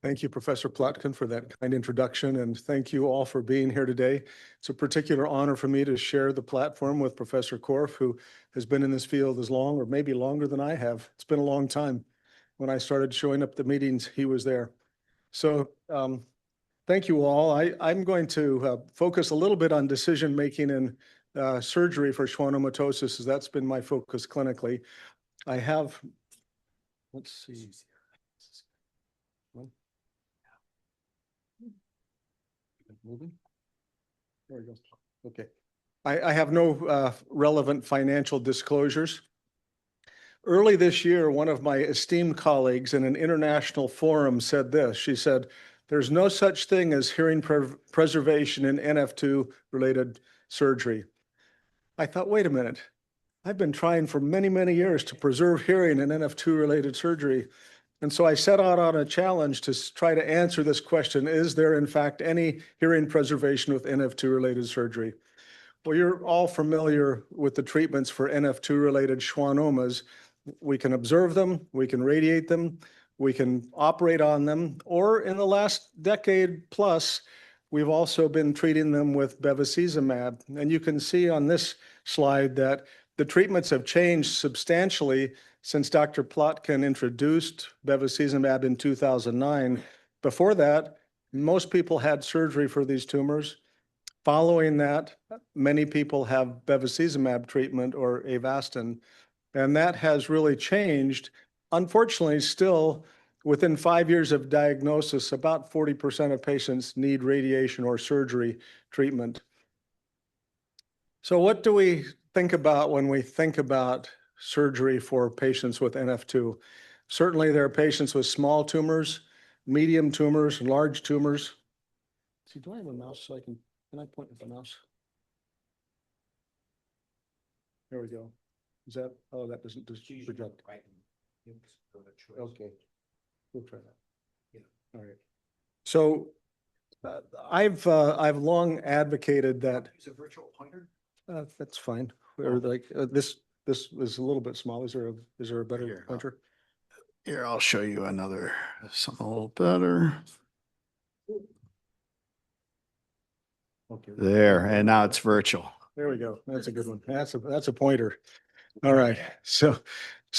Thank you, Professor Plotkin, for that kind introduction, and thank you all for being here today. It's a particular honor for me to share the platform with Professor Korf, who has been in this field as long or maybe longer than I have. It's been a long time. When I started showing up to meetings, he was there. So thank you all. I'm going to focus a little bit on decision-making and surgery for schwannomatosis, as that's been my focus clinically. I have, let's see. Moving. There we go. Okay. I have no relevant financial disclosures. Early this year, one of my esteemed colleagues in an international forum said this. She said, "There's no such thing as hearing preservation in NF2-related surgery." I thought, wait a minute. I've been trying for many, many years to preserve hearing in NF2-related surgery. And so I set out on a challenge to try to answer this question: is there in fact any hearing preservation with NF2-related surgery? Well, you're all familiar with the treatments for NF2-related schwannomas. We can observe them, we can radiate them, we can operate on them, or in the last decade plus, we've also been treating them with bevacizumab. And you can see on this slide that the treatments have changed substantially since Dr. Plotkin introduced bevacizumab in 2009. Before that, most people had surgery for these tumors. Following that, many people have bevacizumab treatment or Avastin, and that has really changed. Unfortunately, still, within 5 years of diagnosis, about 40% of patients need radiation or surgery treatment. So what do we think about when we think about surgery for patients with NF2? Certainly, there are patients with small tumors, medium tumors, large tumors. See, do I have a mouse so can I point with the mouse? There we go. Is that, oh, that doesn't project. Right. Okay, we'll try that. Yeah. All right. So I've long advocated that. Use a virtual pointer. That's fine. Or like this is a little bit small. Is there a better pointer? Here, I'll show you something a little better. Okay. There, and now it's virtual. There we go. That's a good one. That's a pointer. All right. So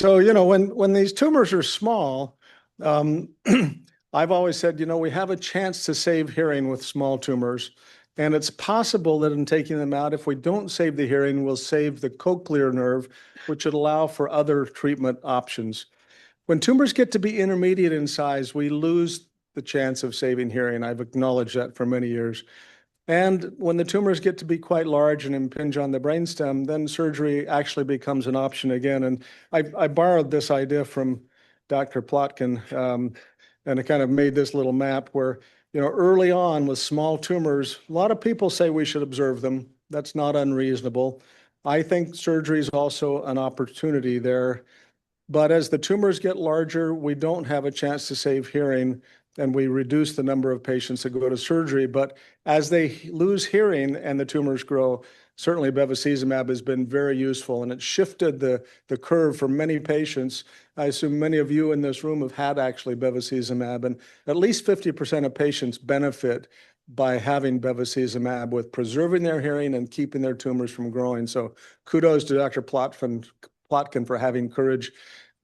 you know, when these tumors are small, I've always said, you know, we have a chance to save hearing with small tumors. And it's possible that in taking them out, if we don't save the hearing, we'll save the cochlear nerve, which would allow for other treatment options. When tumors get to be intermediate in size, we lose the chance of saving hearing. I've acknowledged that for many years. And when the tumors get to be quite large and impinge on the brainstem, then surgery actually becomes an option again. And I borrowed this idea from Dr. Plotkin, and I kind of made this little map where, you know, early on with small tumors, a lot of people say we should observe them. That's not unreasonable. I think surgery is also an opportunity there. But as the tumors get larger, we don't have a chance to save hearing, and we reduce the number of patients that go to surgery. But as they lose hearing and the tumors grow, certainly bevacizumab has been very useful, and it shifted the curve for many patients. I assume many of you in this room have had actually bevacizumab, and at least 50% of patients benefit by having bevacizumab with preserving their hearing and keeping their tumors from growing. So kudos to Dr. Plotkin for having courage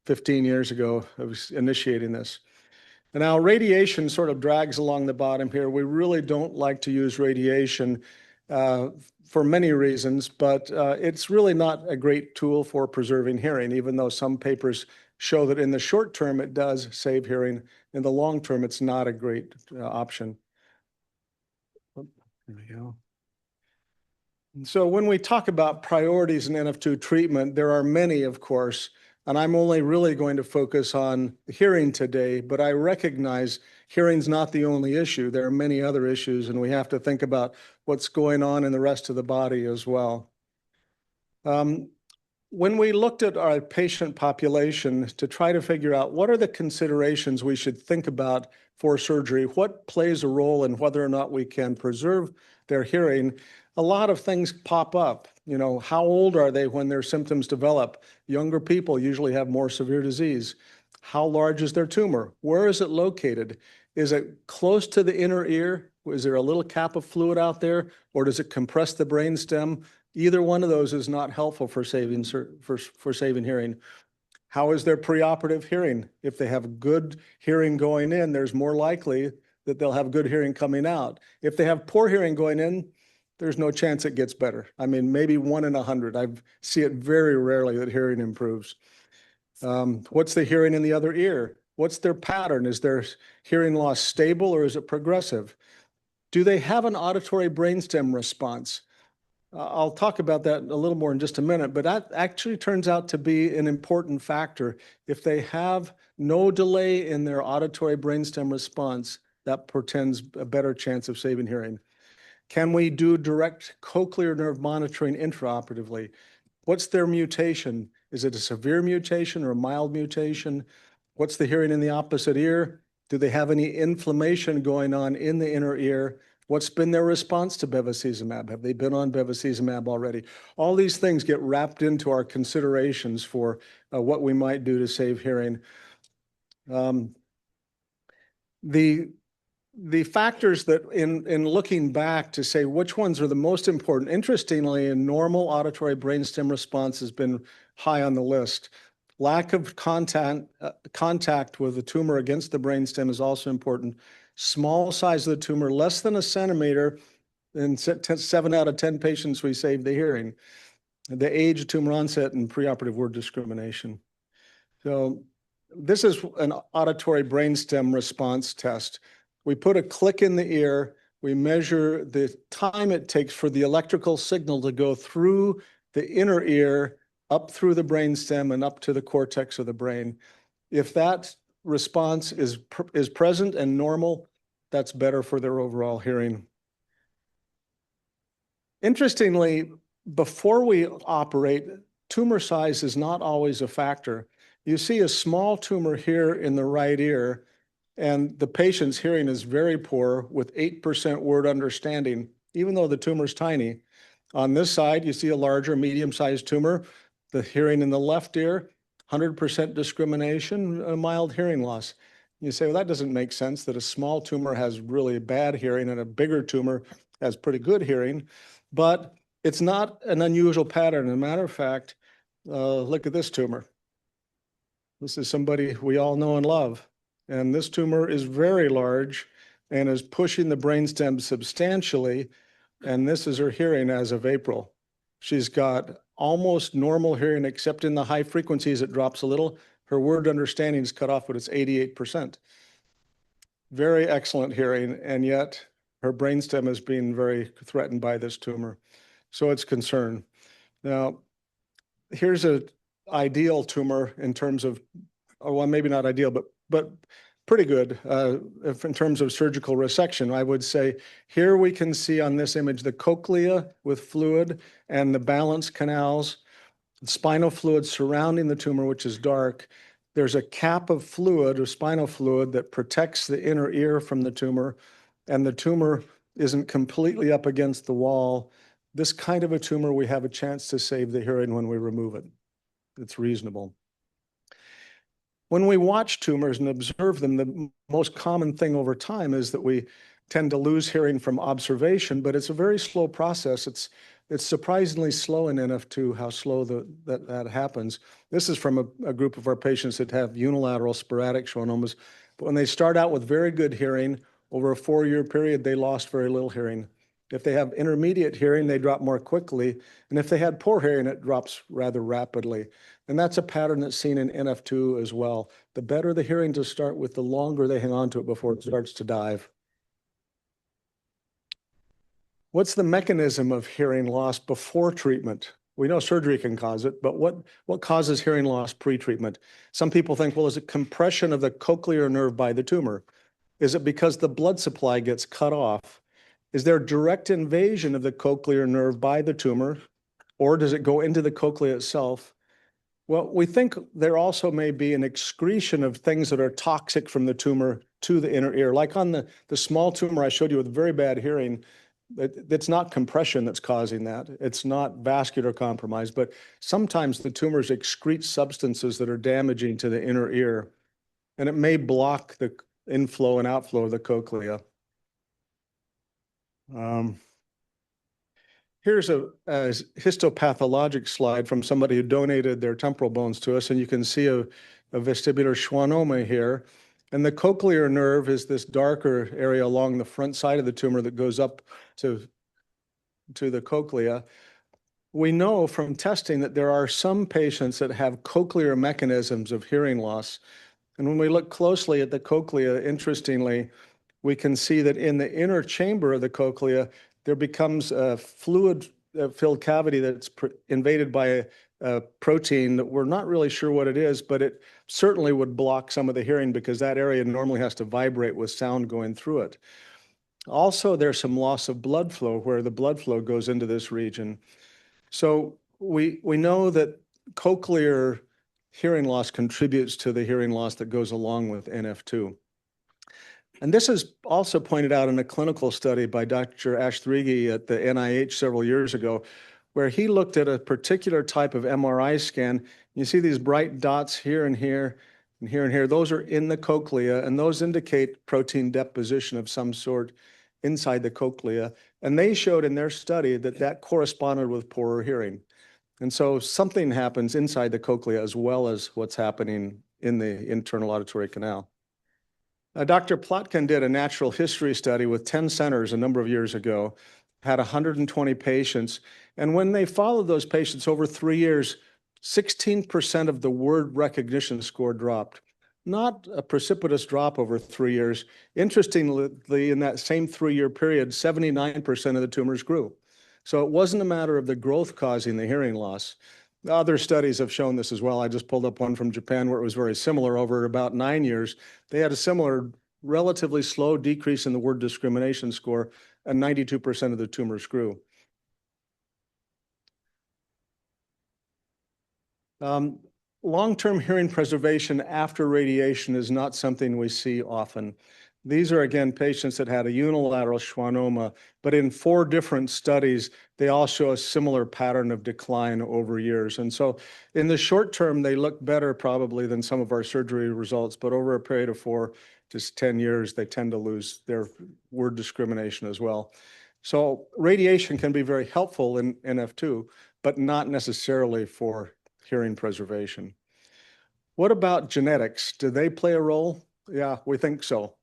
15 years ago of initiating this. And now radiation sort of drags along the bottom here. We really don't like to use radiation for many reasons, but it's really not a great tool for preserving hearing, even though some papers show that in the short term it does save hearing. In the long term, it's not a great option. There we go. And so when we talk about priorities in NF2 treatment, there are many, of course, and I'm only really going to focus on hearing today, but I recognize hearing's not the only issue. There are many other issues, and we have to think about what's going on in the rest of the body as well. When we looked at our patient population to try to figure out what are the considerations we should think about for surgery, what plays a role in whether or not we can preserve their hearing, a lot of things pop up. You know, how old are they when their symptoms develop? Younger people usually have more severe disease. How large is their tumor? Where is it located? Is it close to the inner ear? Is there a little cap of fluid out there, or does it compress the brainstem? Either one of those is not helpful for saving hearing. How is their preoperative hearing? If they have good hearing going in, there's more likely that they'll have good hearing coming out. If they have poor hearing going in, there's no chance it gets better. I mean, maybe 1 in 100. I see it very rarely that hearing improves. What's the hearing in the other ear? What's their pattern? Is their hearing loss stable or is it progressive? Do they have an auditory brainstem response? I'll talk about that a little more in just a minute, but that actually turns out to be an important factor. If they have no delay in their auditory brainstem response, that portends a better chance of saving hearing. Can we do direct cochlear nerve monitoring intraoperatively? What's their mutation? Is it a severe mutation or a mild mutation? What's the hearing in the opposite ear? Do they have any inflammation going on in the inner ear? What's been their response to bevacizumab? Have they been on bevacizumab already? All these things get wrapped into our considerations for what we might do to save hearing. The factors that in looking back to say which ones are the most important, interestingly, in normal auditory brainstem response has been high on the list. Lack of contact with the tumor against the brainstem is also important. Small size of the tumor, less than a centimeter, in 7 out of 10 patients, we save the hearing. The age, tumor onset, and preoperative word discrimination. So this is an auditory brainstem response test. We put a click in the ear. We measure the time it takes for the electrical signal to go through the inner ear, up through the brainstem, and up to the cortex of the brain. If that response is present and normal, that's better for their overall hearing. Interestingly, before we operate, tumor size is not always a factor. You see a small tumor here in the right ear, and the patient's hearing is very poor with 8% word understanding, even though the tumor's tiny. On this side, you see a larger, medium-sized tumor. The hearing in the left ear, 100% discrimination, a mild hearing loss. You say, well, that doesn't make sense that a small tumor has really bad hearing and a bigger tumor has pretty good hearing, but it's not an unusual pattern. As a matter of fact, look at this tumor. This is somebody we all know and love. And this tumor is very large and is pushing the brainstem substantially. And this is her hearing as of April. She's got almost normal hearing, except in the high frequencies, it drops a little. Her word understanding is cut off, but it's 88%. Very excellent hearing, and yet her brainstem is being very threatened by this tumor. So it's concern. Now, here's an ideal tumor in terms of, well, maybe not ideal, but pretty good in terms of surgical resection. I would say here we can see on this image the cochlea with fluid and the balance canals, spinal fluid surrounding the tumor, which is dark. There's a cap of fluid or spinal fluid that protects the inner ear from the tumor, and the tumor isn't completely up against the wall. This kind of a tumor, we have a chance to save the hearing when we remove it. It's reasonable. When we watch tumors and observe them, the most common thing over time is that we tend to lose hearing from observation, but it's a very slow process. It's surprisingly slow in NF2, how slow that happens. This is from a group of our patients that have unilateral sporadic schwannomas. But when they start out with very good hearing, over a 4-year period, they lost very little hearing. If they have intermediate hearing, they drop more quickly. And if they had poor hearing, it drops rather rapidly. And that's a pattern that's seen in NF2 as well. The better the hearing to start with, the longer they hang on to it before it starts to dive. What's the mechanism of hearing loss before treatment? We know surgery can cause it, but what causes hearing loss pre-treatment? Some people think, well, is it compression of the cochlear nerve by the tumor? Is it because the blood supply gets cut off? Is there direct invasion of the cochlear nerve by the tumor, or does it go into the cochlea itself? Well, we think there also may be an excretion of things that are toxic from the tumor to the inner ear. Like on the small tumor I showed you with very bad hearing, it's not compression that's causing that. It's not vascular compromise, but sometimes the tumors excrete substances that are damaging to the inner ear. and it may block the inflow and outflow of the cochlea. Here's a histopathologic slide from somebody who donated their temporal bones to us, and you can see a vestibular schwannoma here. And the cochlear nerve is this darker area along the front side of the tumor that goes up to the cochlea. We know from testing that there are some patients that have cochlear mechanisms of hearing loss. And when we look closely at the cochlea, interestingly, we can see that in the inner chamber of the cochlea, there becomes a fluid-filled cavity that's invaded by a protein that we're not really sure what it is, but it certainly would block some of the hearing because that area normally has to vibrate with sound going through it. Also, there's some loss of blood flow where the blood flow goes into this region. So we know that cochlear hearing loss contributes to the hearing loss that goes along with NF2. And this is also pointed out in a clinical study by Dr. Ashtrigi at the NIH several years ago, where he looked at a particular type of MRI scan. You see these bright dots here and here and here and here. Those are in the cochlea, and those indicate protein deposition of some sort inside the cochlea. And they showed in their study that that corresponded with poorer hearing. And so something happens inside the cochlea as well as what's happening in the internal auditory canal. Dr. Plotkin did a natural history study with 10 centers a number of years ago, had 120 patients, and when they followed those patients over 3 years, 16% of the word recognition score dropped. Not a precipitous drop over 3 years. Interestingly, in that same 3-year period, 79% of the tumors grew. So it wasn't a matter of the growth causing the hearing loss. Other studies have shown this as well. I just pulled up one from Japan where it was very similar over about 9 years. They had a similar, relatively slow decrease in the word discrimination score, and 92% of the tumors grew. Long-term hearing preservation after radiation is not something we see often. These are, again, patients that had a unilateral schwannoma, but in 4 different studies, they all show a similar pattern of decline over years. And so in the short term, they look better probably than some of our surgery results, but over a period of 4 to 10 years, they tend to lose their word discrimination as well. So radiation can be very helpful in NF2, but not necessarily for hearing preservation. What about genetics? Do they play a role? Yeah, we think so.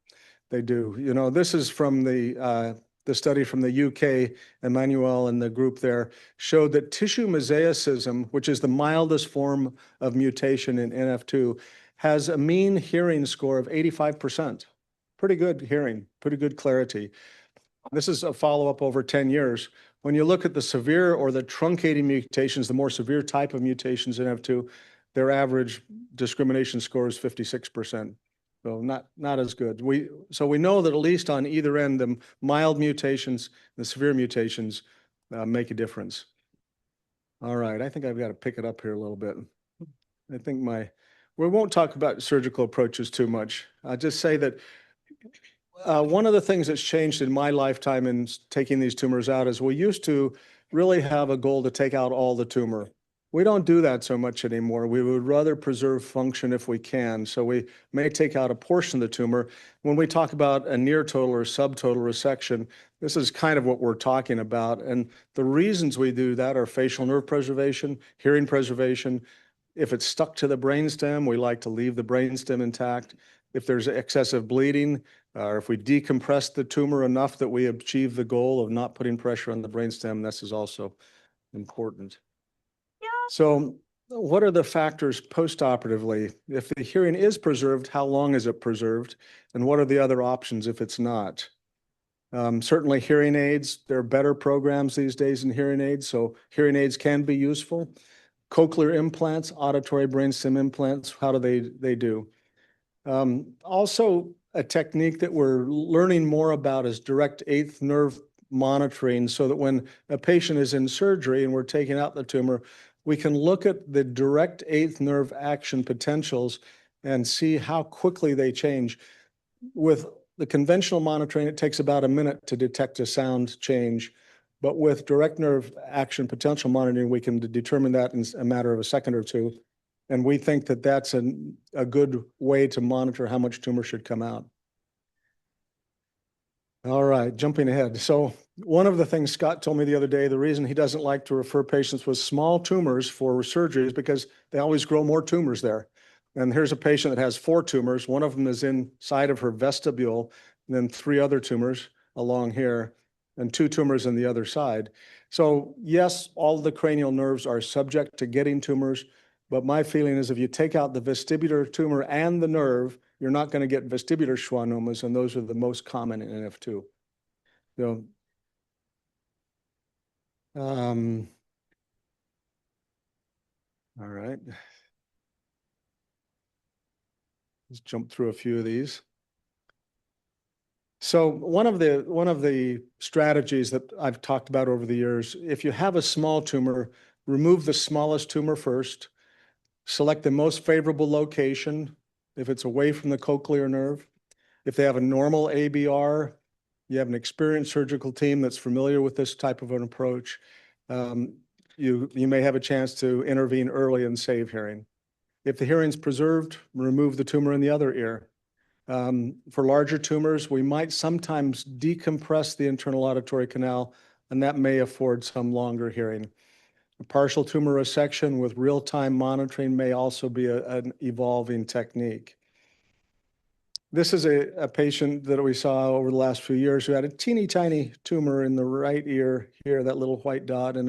They do. You know, this is from the study from the UK. Emmanuel and the group there showed that tissue mosaicism, which is the mildest form of mutation in NF2, has a mean hearing score of 85%. Pretty good hearing, pretty good clarity. This is a follow-up over 10 years. When you look at the severe or the truncating mutations, the more severe type of mutations in NF2, their average discrimination score is 56%. So not as good. So we know that at least on either end, the mild mutations, the severe mutations make a difference. All right, I think I've got to pick it up here a little bit. I think we won't talk about surgical approaches too much. I'll just say that one of the things that's changed in my lifetime in taking these tumors out is we used to really have a goal to take out all the tumor. We don't do that so much anymore. We would rather preserve function if we can. So we may take out a portion of the tumor. When we talk about a near total or subtotal resection, this is kind of what we're talking about. And the reasons we do that are facial nerve preservation, hearing preservation. If it's stuck to the brainstem, we like to leave the brainstem intact. If there's excessive bleeding, or if we decompress the tumor enough that we achieve the goal of not putting pressure on the brainstem, this is also important. So what are the factors postoperatively? If the hearing is preserved, how long is it preserved? And what are the other options if it's not? Certainly hearing aids, there are better programs these days in hearing aids, so hearing aids can be useful. Cochlear implants, auditory brainstem implants, how do they do? Also, a technique that we're learning more about is direct eighth nerve monitoring, so that when a patient is in surgery and we're taking out the tumor, we can look at the direct eighth nerve action potentials and see how quickly they change. With the conventional monitoring, it takes about a minute to detect a sound change. But with direct nerve action potential monitoring, we can determine that in a matter of a second or two. And we think that that's a good way to monitor how much tumor should come out. All right, jumping ahead. So one of the things Scott told me the other day, the reason he doesn't like to refer patients with small tumors for surgery is because they always grow more tumors there. And here's a patient that has 4 tumors. One of them is inside of her vestibule, and then 3 other tumors along here, and 2 tumors on the other side. So yes, all the cranial nerves are subject to getting tumors, but my feeling is if you take out the vestibular tumor and the nerve, you're not going to get vestibular schwannomas, and those are the most common in NF2. So, all right. Let's jump through a few of these. So one of the strategies that I've talked about over the years, if you have a small tumor, remove the smallest tumor first, select the most favorable location if it's away from the cochlear nerve. If they have a normal ABR, you have an experienced surgical team that's familiar with this type of an approach, you may have a chance to intervene early and save hearing. If the hearing's preserved, remove the tumor in the other ear. For larger tumors, we might sometimes decompress the internal auditory canal, and that may afford some longer hearing. A partial tumor resection with real-time monitoring may also be an evolving technique. This is a patient that we saw over the last few years who had a teeny tiny tumor in the right ear here, that little white dot, and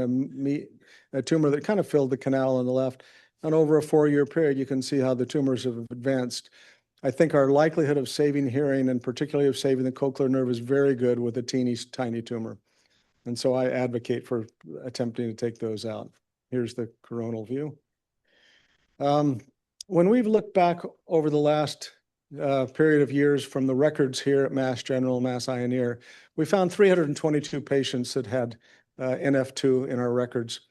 a tumor that kind of filled the canal on the left. And over a 4-year period, you can see how the tumors have advanced. I think our likelihood of saving hearing, and particularly of saving the cochlear nerve, is very good with a teeny tiny tumor. And so I advocate for attempting to take those out. Here's the coronal view. When we've looked back over the last period of years from the records here at Mass General, Mass Eye and Ear, we found 322 patients that had NF2 in our records.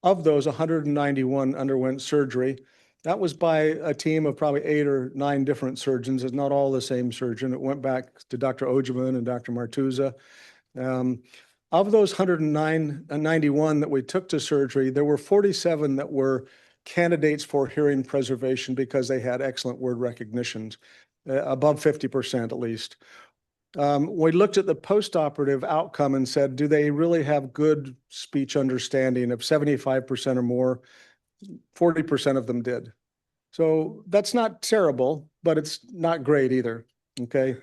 Of those, 191 underwent surgery. That was by a team of probably 8 or 9 different surgeons. It's not all the same surgeon. It went back to Dr. Ojeman and Dr. Martuza. Of those 191 that we took to surgery, there were 47 that were candidates for hearing preservation because they had excellent word recognitions, above 50% at least. We looked at the postoperative outcome and said, do they really have good speech understanding? Of 75% or more, 40% of them did. So that's not terrible, but it's not great either, okay?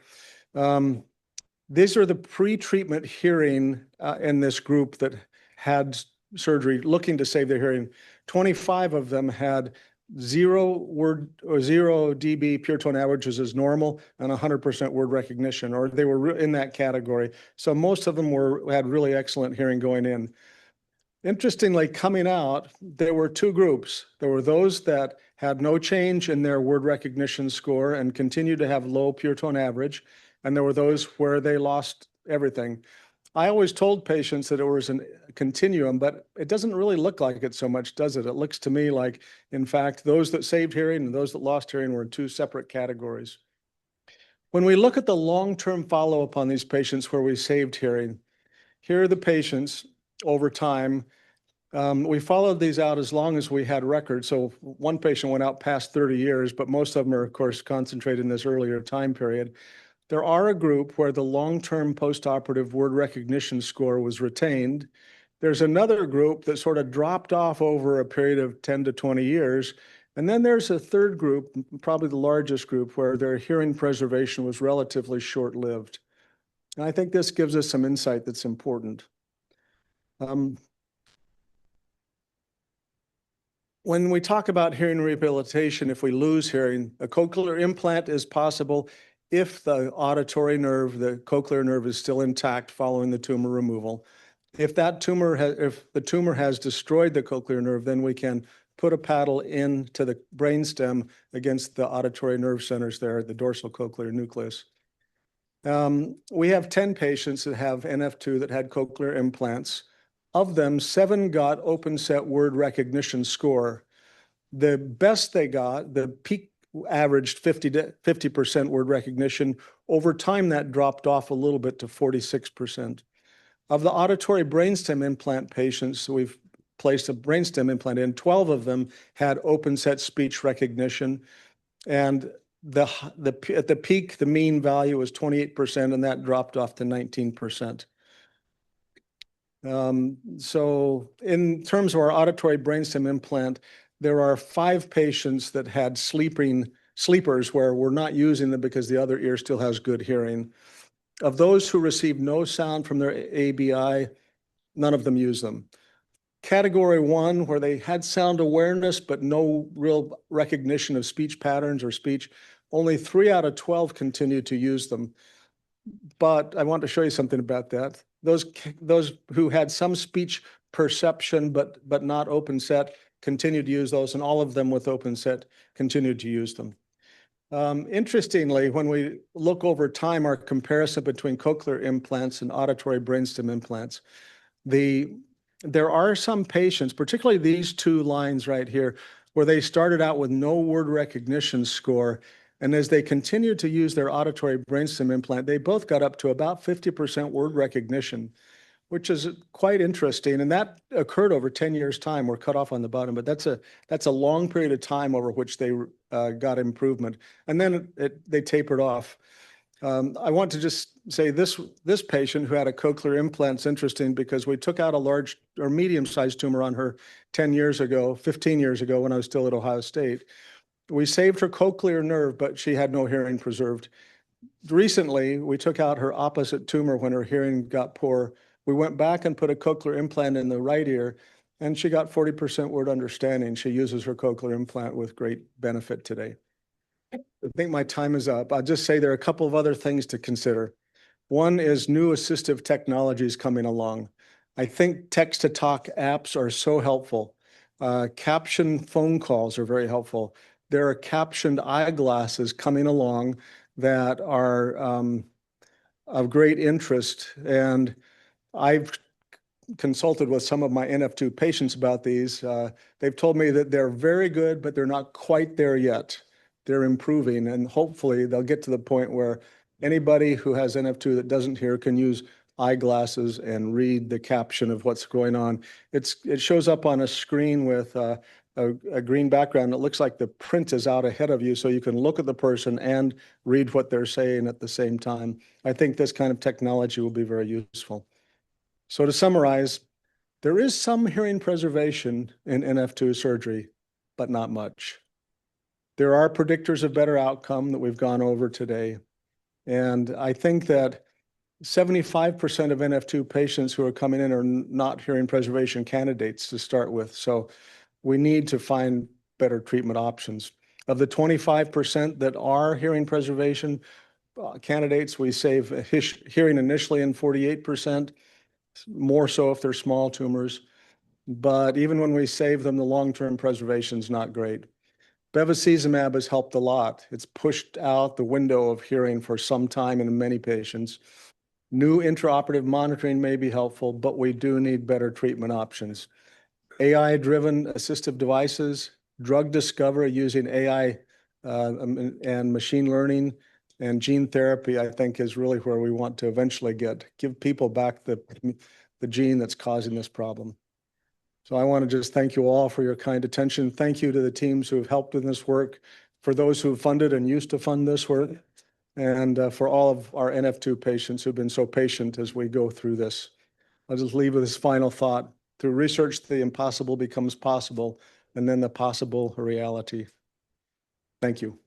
These are the pre-treatment hearing in this group that had surgery looking to save their hearing. 25 of them had 0 dB pure tone averages as normal and 100% word recognition, or they were in that category. So most of them had really excellent hearing going in. Interestingly, coming out, there were 2 groups. There were those that had no change in their word recognition score and continued to have low pure tone average, and there were those where they lost everything. I always told patients that it was a continuum, but it doesn't really look like it so much, does it? It looks to me like, in fact, those that saved hearing and those that lost hearing were in 2 separate categories. When we look at the long-term follow-up on these patients where we saved hearing, here are the patients over time. We followed these out as long as we had records. So one patient went out past 30 years, but most of them are, of course, concentrated in this earlier time period. There are a group where the long-term postoperative word recognition score was retained. There's another group that sort of dropped off over a period of 10 to 20 years. And then there's a third group, probably the largest group, where their hearing preservation was relatively short-lived. And I think this gives us some insight that's important. When we talk about hearing rehabilitation, if we lose hearing, a cochlear implant is possible if the auditory nerve, the cochlear nerve, is still intact following the tumor removal. If the tumor has destroyed the cochlear nerve, then we can put a paddle into the brainstem against the auditory nerve centers there, the dorsal cochlear nucleus. We have 10 patients that have NF2 that had cochlear implants. Of them, 7 got open set word recognition score. The best they got, the peak averaged 50% word recognition. Over time, that dropped off a little bit to 46%. Of the auditory brainstem implant patients, we've placed a brainstem implant in. 12 of them had open set speech recognition. And at the peak, the mean value was 28%, and that dropped off to 19%. So in terms of our auditory brainstem implant, there are 5 patients that had sleepers where we're not using them because the other ear still has good hearing. Of those who received no sound from their ABI, none of them used them. Category 1, where they had sound awareness but no real recognition of speech patterns or speech, only 3 out of 12 continued to use them. But I want to show you something about that. Those who had some speech perception but not open set continued to use those, and all of them with open set continued to use them. Interestingly, when we look over time, our comparison between cochlear implants and auditory brainstem implants, there are some patients, particularly these 2 lines right here, where they started out with no word recognition score. And as they continued to use their auditory brainstem implant, they both got up to about 50% word recognition, which is quite interesting. And that occurred over 10 years' time. We're cut off on the bottom, but that's a long period of time over which they got improvement. And then they tapered off. I want to just say this patient who had a cochlear implant is interesting because we took out a large or medium-sized tumor on her 15 years ago, when I was still at Ohio State. We saved her cochlear nerve, but she had no hearing preserved. Recently, we took out her opposite tumor when her hearing got poor. We went back and put a cochlear implant in the right ear, and she got 40% word understanding. She uses her cochlear implant with great benefit today. I think my time is up. I'll just say there are a couple of other things to consider. One is new assistive technologies coming along. I think text-to-talk apps are so helpful. Caption phone calls are very helpful. There are captioned eyeglasses coming along that are of great interest. And I've consulted with some of my NF2 patients about these. They've told me that they're very good, but they're not quite there yet. They're improving, and hopefully they'll get to the point where anybody who has NF2 that doesn't hear can use eyeglasses and read the caption of what's going on. It shows up on a screen with a green background. It looks like the print is out ahead of you, so you can look at the person and read what they're saying at the same time. I think this kind of technology will be very useful. So to summarize, there is some hearing preservation in NF2 surgery, but not much. There are predictors of better outcome that we've gone over today. And I think that 75% of NF2 patients who are coming in are not hearing preservation candidates to start with. So we need to find better treatment options. Of the 25% that are hearing preservation candidates, we save hearing initially in 48%, more so if they're small tumors. But even when we save them, the long-term preservation is not great. Bevacizumab has helped a lot. It's pushed out the window of hearing for some time in many patients. New intraoperative monitoring may be helpful, but we do need better treatment options. AI-driven assistive devices, drug discovery using AI and machine learning, and gene therapy, I think, is really where we want to eventually give people back the gene that's causing this problem. So I want to just thank you all for your kind attention. Thank you to the teams who have helped in this work, for those who have funded and used to fund this work, and for all of our NF2 patients who've been so patient as we go through this. I'll just leave with this final thought. Through research, the impossible becomes possible, and then the possible a reality. Thank you.